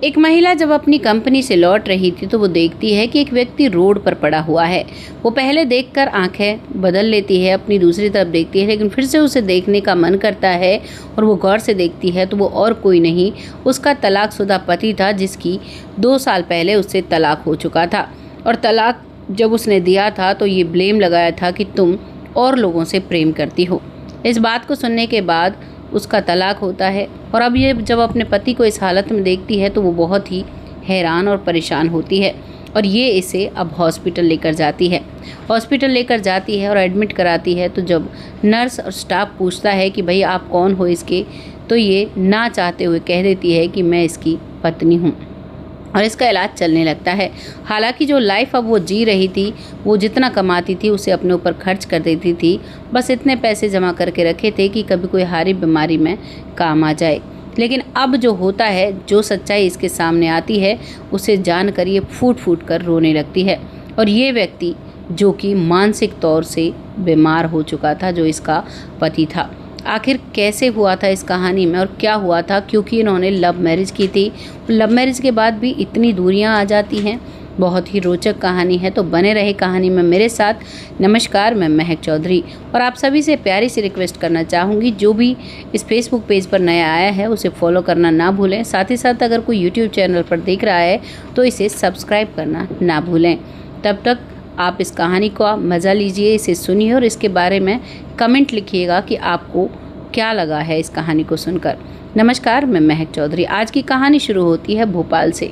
एक महिला जब अपनी कंपनी से लौट रही थी तो वो देखती है कि एक व्यक्ति रोड पर पड़ा हुआ है। वो पहले देखकर आंखें बदल लेती है, अपनी दूसरी तरफ देखती है, लेकिन फिर से उसे देखने का मन करता है और वो गौर से देखती है तो वो और कोई नहीं, उसका तलाकशुदा पति था, जिसकी 2 साल पहले उससे तलाक हो चुका था। और तलाक जब उसने दिया था तो ये ब्लेम लगाया था कि तुम और लोगों से प्रेम करती हो। इस बात को सुनने के बाद उसका तलाक होता है और अब ये जब अपने पति को इस हालत में देखती है तो वो बहुत ही हैरान और परेशान होती है और ये इसे अब हॉस्पिटल लेकर जाती है और एडमिट कराती है। तो जब नर्स और स्टाफ पूछता है कि भाई आप कौन हो इसके, तो ये ना चाहते हुए कह देती है कि मैं इसकी पत्नी हूँ और इसका इलाज चलने लगता है। हालांकि जो लाइफ अब वो जी रही थी, वो जितना कमाती थी उसे अपने ऊपर खर्च कर देती थी। बस इतने पैसे जमा करके रखे थे कि कभी कोई हारी बीमारी में काम आ जाए। लेकिन अब जो होता है, जो सच्चाई इसके सामने आती है, उसे जानकर ये फूट फूट कर रोने लगती है। और ये व्यक्ति जो कि मानसिक तौर से बीमार हो चुका था, जो इसका पति था, आखिर कैसे हुआ था इस कहानी में और क्या हुआ था, क्योंकि इन्होंने लव मैरिज की थी। लव मैरिज के बाद भी इतनी दूरियां आ जाती हैं। बहुत ही रोचक कहानी है, तो बने रहे कहानी में मेरे साथ। नमस्कार, मैं महक चौधरी और आप सभी से प्यारी सी रिक्वेस्ट करना चाहूँगी, जो भी इस फेसबुक पेज पर नया आया है उसे फॉलो करना ना भूलें। साथ ही साथ अगर कोई यूट्यूब चैनल पर देख रहा है तो इसे सब्सक्राइब करना ना भूलें। तब तक आप इस कहानी का मज़ा लीजिए, इसे सुनिए और इसके बारे में कमेंट लिखिएगा कि आपको क्या लगा है इस कहानी को सुनकर। नमस्कार, मैं महक चौधरी। आज की कहानी शुरू होती है भोपाल से।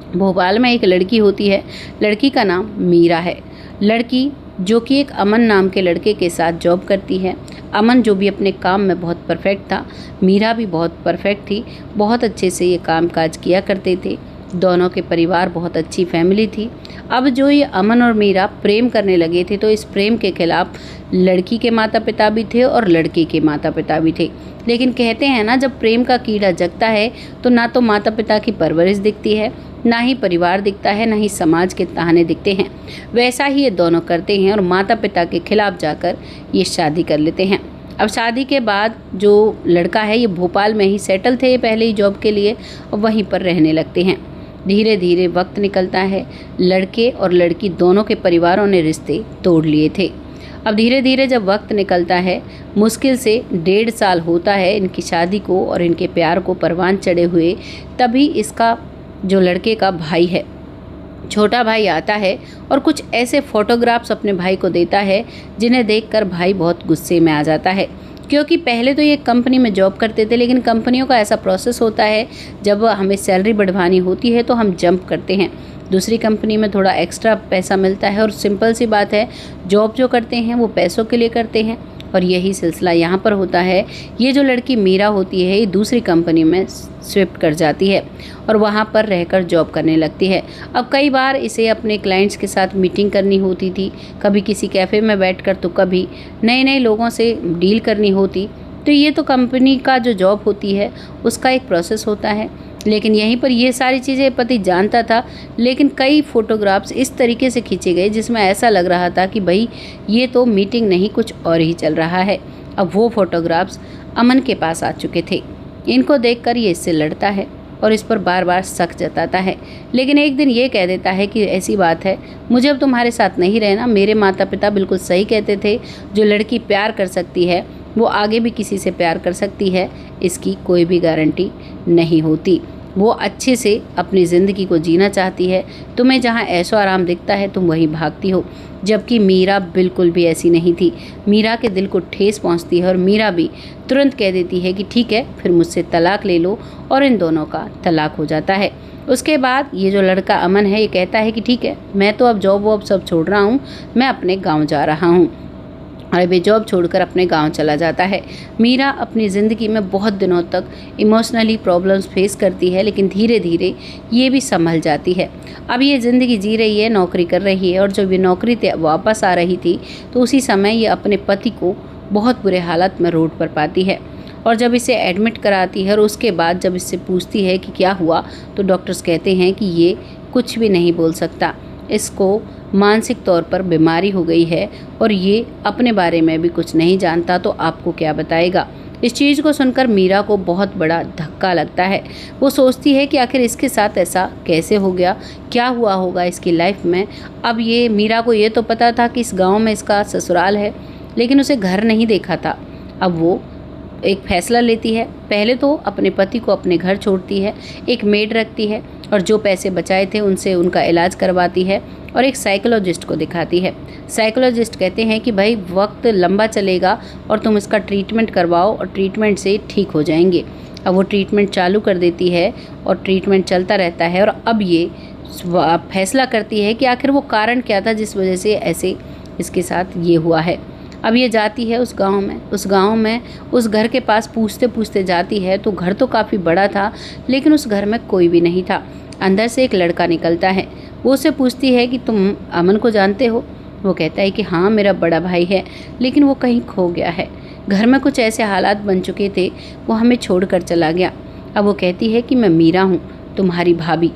भोपाल में एक लड़की होती है। लड़की का नाम मीरा है। लड़की जो कि एक अमन नाम के लड़के के साथ जॉब करती है। अमन जो भी अपने काम में बहुत परफेक्ट था, मीरा भी बहुत परफेक्ट थी। बहुत अच्छे से ये काम काज किया करते थे। दोनों के परिवार बहुत अच्छी फैमिली थी। अब जो ये अमन और मीरा प्रेम करने लगे थे, तो इस प्रेम के खिलाफ लड़की के माता पिता भी थे और लड़के के माता पिता भी थे। लेकिन कहते हैं ना, जब प्रेम का कीड़ा जगता है तो ना तो माता पिता की परवरिश दिखती है, ना ही परिवार दिखता है, ना ही समाज के ताहने दिखते हैं। वैसा ही ये दोनों करते हैं और माता पिता के खिलाफ जाकर ये शादी कर लेते हैं। अब शादी के बाद जो लड़का है, ये भोपाल में ही सेटल थे पहले ही जॉब के लिए, और वहीं पर रहने लगते हैं। धीरे धीरे वक्त निकलता है। लड़के और लड़की दोनों के परिवारों ने रिश्ते तोड़ लिए थे। अब धीरे धीरे जब वक्त निकलता है, मुश्किल से 1.5 साल होता है इनकी शादी को और इनके प्यार को परवान चढ़े हुए, तभी इसका जो लड़के का भाई है, छोटा भाई आता है और कुछ ऐसे फोटोग्राफ्स अपने भाई को देता है जिन्हें देखकर भाई बहुत गुस्से में आ जाता है। क्योंकि पहले तो ये कंपनी में जॉब करते थे, लेकिन कंपनियों का ऐसा प्रोसेस होता है, जब हमें सैलरी बढ़वानी होती है तो हम जंप करते हैं। दूसरी कंपनी में थोड़ा एक्स्ट्रा पैसा मिलता है और सिंपल सी बात है, जॉब जो करते हैं वो पैसों के लिए करते हैं। और यही सिलसिला यहाँ पर होता है। ये जो लड़की मीरा होती है, ये दूसरी कंपनी में शिफ्ट कर जाती है और वहाँ पर रहकर जॉब करने लगती है। अब कई बार इसे अपने क्लाइंट्स के साथ मीटिंग करनी होती थी, कभी किसी कैफ़े में बैठकर, तो कभी नए नए लोगों से डील करनी होती। तो ये तो कंपनी का जो जॉब होती है उसका एक प्रोसेस होता है। लेकिन यहीं पर ये सारी चीज़ें पति जानता था, लेकिन कई फ़ोटोग्राफ्स इस तरीके से खींचे गए जिसमें ऐसा लग रहा था कि भाई ये तो मीटिंग नहीं, कुछ और ही चल रहा है। अब वो फ़ोटोग्राफ्स अमन के पास आ चुके थे। इनको देखकर ये इससे लड़ता है और इस पर बार बार शक जताता है। लेकिन एक दिन ये कह देता है कि ऐसी बात है, मुझे अब तुम्हारे साथ नहीं रहना। मेरे माता पिता बिल्कुल सही कहते थे, जो लड़की प्यार कर सकती है वो आगे भी किसी से प्यार कर सकती है, इसकी कोई भी गारंटी नहीं होती। वो अच्छे से अपनी ज़िंदगी को जीना चाहती है। तुम्हें जहाँ ऐशो आराम दिखता है तुम वहीं भागती हो। जबकि मीरा बिल्कुल भी ऐसी नहीं थी। मीरा के दिल को ठेस पहुँचती है और मीरा भी तुरंत कह देती है कि ठीक है, फिर मुझसे तलाक ले लो, और इन दोनों का तलाक हो जाता है। उसके बाद ये जो लड़का अमन है, ये कहता है कि ठीक है, मैं तो अब जॉब वॉब सब छोड़ रहा हूँ, मैं अपने गाँव जा रहा हूँ। और वे जॉब छोड़कर अपने गांव चला जाता है। मीरा अपनी ज़िंदगी में बहुत दिनों तक इमोशनली प्रॉब्लम्स फेस करती है, लेकिन धीरे धीरे ये भी संभल जाती है। अब ये ज़िंदगी जी रही है, नौकरी कर रही है, और जब ये नौकरी वापस आ रही थी तो उसी समय ये अपने पति को बहुत बुरे हालत में रोड पर पाती है। और जब इसे एडमिट कराती है और उसके बाद जब इससे पूछती है कि क्या हुआ, तो डॉक्टर्स कहते हैं कि ये कुछ भी नहीं बोल सकता, इसको मानसिक तौर पर बीमारी हो गई है और ये अपने बारे में भी कुछ नहीं जानता, तो आपको क्या बताएगा। इस चीज़ को सुनकर मीरा को बहुत बड़ा धक्का लगता है। वो सोचती है कि आखिर इसके साथ ऐसा कैसे हो गया, क्या हुआ होगा इसकी लाइफ में। अब ये मीरा को ये तो पता था कि इस गांव में इसका ससुराल है, लेकिन उसे घर नहीं देखा था। अब वो एक फैसला लेती है। पहले तो अपने पति को अपने घर छोड़ती है, एक मेड रखती है और जो पैसे बचाए थे उनसे उनका इलाज करवाती है और एक साइकोलॉजिस्ट को दिखाती है। साइकोलॉजिस्ट कहते हैं कि भाई वक्त लंबा चलेगा और तुम इसका ट्रीटमेंट करवाओ और ट्रीटमेंट से ठीक हो जाएंगे। अब वो ट्रीटमेंट चालू कर देती है और ट्रीटमेंट चलता रहता है और अब ये फैसला करती है कि आखिर वो कारण क्या था जिस वजह से ऐसे इसके साथ ये हुआ है। अब ये जाती है उस गांव में उस घर के पास पूछते पूछते जाती है तो घर तो काफ़ी बड़ा था, लेकिन उस घर में कोई भी नहीं था। अंदर से एक लड़का निकलता है। वो उससे पूछती है कि तुम अमन को जानते हो? वो कहता है कि हाँ, मेरा बड़ा भाई है, लेकिन वो कहीं खो गया है। घर में कुछ ऐसे हालात बन चुके थे, वो हमें छोड़कर चला गया। अब वो कहती है कि मैं मीरा हूँ, तुम्हारी भाभी।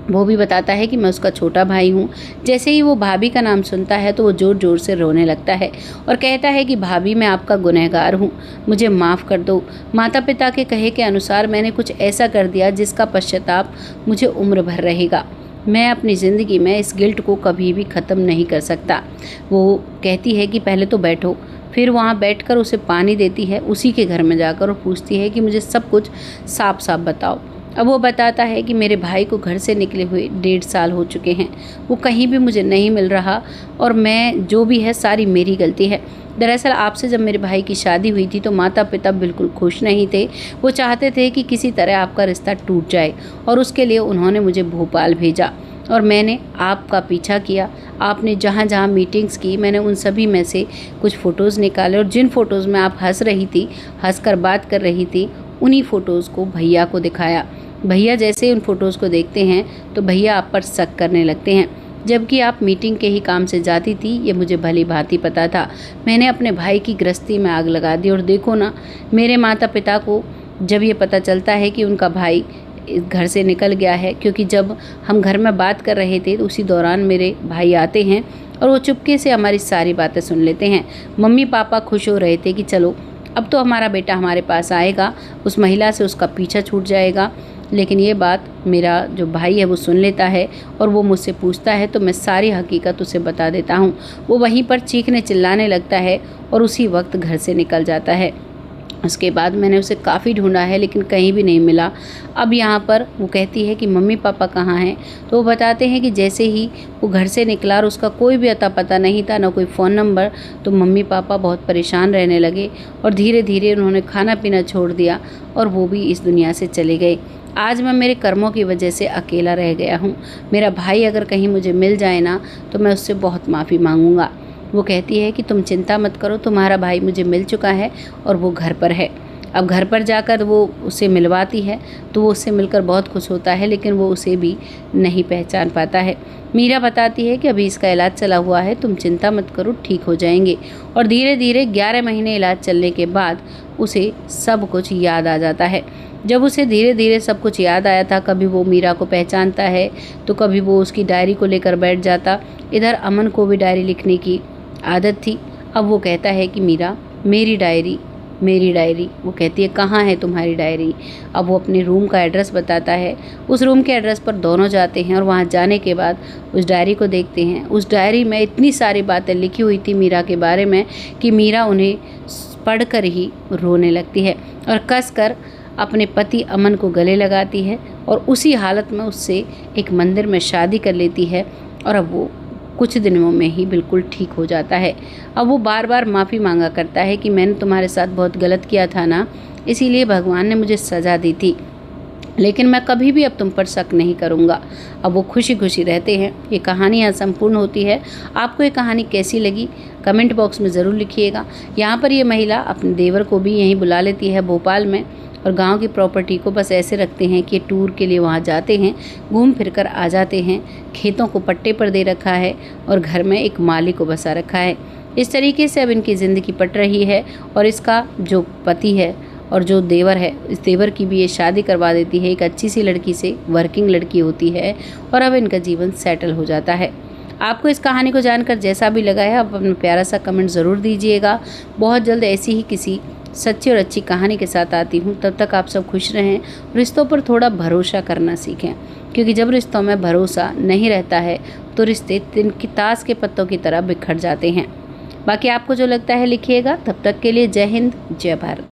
वो भी बताता है कि मैं उसका छोटा भाई हूँ। जैसे ही वो भाभी का नाम सुनता है तो वो ज़ोर ज़ोर से रोने लगता है और कहता है कि भाभी, मैं आपका गुनहगार हूँ, मुझे माफ़ कर दो। माता पिता के कहे के अनुसार मैंने कुछ ऐसा कर दिया जिसका पश्चाताप मुझे उम्र भर रहेगा। मैं अपनी ज़िंदगी में इस गिल्ट को कभी भी ख़त्म नहीं कर सकता। वो कहती है कि पहले तो बैठो। फिर वहाँ बैठकर उसे पानी देती है, उसी के घर में जाकर, और पूछती है कि मुझे सब कुछ साफ साफ बताओ। अब वो बताता है कि मेरे भाई को घर से निकले हुए 1.5 साल हो चुके हैं, वो कहीं भी मुझे नहीं मिल रहा और मैं जो भी है सारी मेरी गलती है। दरअसल आपसे जब मेरे भाई की शादी हुई थी तो माता पिता बिल्कुल खुश नहीं थे। वो चाहते थे कि किसी तरह आपका रिश्ता टूट जाए और उसके लिए उन्होंने मुझे भोपाल भेजा और मैंने आपका पीछा किया। आपने जहाँ जहाँ मीटिंग्स की, मैंने उन सभी में से कुछ फ़ोटोज़ निकाले और जिन फ़ोटोज़ में आप हंस रही थी, हंसकर बात कर रही थी, उन्हीं फ़ोटोज़ को भैया को दिखाया। भैया जैसे उन फ़ोटोज़ को देखते हैं तो भैया आप पर शक करने लगते हैं, जबकि आप मीटिंग के ही काम से जाती थी, ये मुझे भली भांति पता था। मैंने अपने भाई की गृहस्थी में आग लगा दी और देखो ना, मेरे माता पिता को जब ये पता चलता है कि उनका भाई घर से निकल गया है, क्योंकि जब हम घर में बात कर रहे थे तो उसी दौरान मेरे भाई आते हैं और वो चुपके से हमारी सारी बातें सुन लेते हैं। मम्मी पापा खुश हो रहे थे कि चलो अब तो हमारा बेटा हमारे पास आएगा, उस महिला से उसका पीछा छूट जाएगा। लेकिन ये बात मेरा जो भाई है वो सुन लेता है और वो मुझसे पूछता है तो मैं सारी हकीकत उसे बता देता हूँ। वो वहीं पर चीखने चिल्लाने लगता है और उसी वक्त घर से निकल जाता है। उसके बाद मैंने उसे काफ़ी ढूंढा है लेकिन कहीं भी नहीं मिला। अब यहाँ पर वो कहती है कि मम्मी पापा कहाँ हैं, तो वो बताते हैं कि जैसे ही वो घर से निकला और उसका कोई भी अता पता नहीं था, ना कोई फ़ोन नंबर, तो मम्मी पापा बहुत परेशान रहने लगे और धीरे धीरे उन्होंने खाना पीना छोड़ दिया और वो भी इस दुनिया से चले गए। आज मैं मेरे कर्मों की वजह से अकेला रह गया हूँ। मेरा भाई अगर कहीं मुझे मिल जाए ना तो मैं उससे बहुत माफ़ी मांगूंगा। वो कहती है कि तुम चिंता मत करो, तुम्हारा भाई मुझे मिल चुका है और वो घर पर है। अब घर पर जाकर वो उसे मिलवाती है तो वो उससे मिलकर बहुत खुश होता है, लेकिन वो उसे भी नहीं पहचान पाता है। मीरा बताती है कि अभी इसका इलाज चला हुआ है, तुम चिंता मत करो, ठीक हो जाएंगे। और धीरे धीरे 11 महीने इलाज चलने के बाद उसे सब कुछ याद आ जाता है। जब उसे धीरे धीरे सब कुछ याद आया था, कभी वो मीरा को पहचानता है तो कभी वो उसकी डायरी को लेकर बैठ जाता। इधर अमन को भी डायरी लिखने की आदत थी। अब वो कहता है कि मीरा, मेरी डायरी, मेरी डायरी। वो कहती है कहाँ है तुम्हारी डायरी? अब वो अपने रूम का एड्रेस बताता है। उस रूम के एड्रेस पर दोनों जाते हैं और वहाँ जाने के बाद उस डायरी को देखते हैं। उस डायरी में इतनी सारी बातें लिखी हुई थी मीरा के बारे में कि मीरा उन्हें पढ़कर ही रोने लगती है और कसकर अपने पति अमन को गले लगाती है और उसी हालत में उससे एक मंदिर में शादी कर लेती है और अब वो कुछ दिनों में ही बिल्कुल ठीक हो जाता है। अब वो बार बार माफ़ी मांगा करता है कि मैंने तुम्हारे साथ बहुत गलत किया था ना, इसीलिए भगवान ने मुझे सज़ा दी थी, लेकिन मैं कभी भी अब तुम पर शक नहीं करूँगा। अब वो खुशी खुशी रहते हैं। ये कहानी यहाँ संपूर्ण होती है। आपको ये कहानी कैसी लगी कमेंट बॉक्स में ज़रूर लिखिएगा। यहाँ पर ये महिला अपने देवर को भी यहीं बुला लेती है भोपाल में और गांव की प्रॉपर्टी को बस ऐसे रखते हैं कि टूर के लिए वहाँ जाते हैं, घूम फिर कर आ जाते हैं। खेतों को पट्टे पर दे रखा है और घर में एक माली को बसा रखा है। इस तरीके से अब इनकी ज़िंदगी पट रही है और इसका जो पति है और जो देवर है, इस देवर की भी ये शादी करवा देती है एक अच्छी सी लड़की से, वर्किंग लड़की होती है, और अब इनका जीवन सेटल हो जाता है। आपको इस कहानी को जानकर जैसा भी लगा है आप अपना प्यारा सा कमेंट ज़रूर दीजिएगा। बहुत जल्द ऐसी ही किसी सच्ची और अच्छी कहानी के साथ आती हूँ। तब तक आप सब खुश रहें, रिश्तों पर थोड़ा भरोसा करना सीखें, क्योंकि जब रिश्तों में भरोसा नहीं रहता है तो रिश्ते तिनकी ताश के पत्तों की तरह बिखर जाते हैं। बाकी आपको जो लगता है लिखिएगा। तब तक के लिए जय हिंद, जय भारत।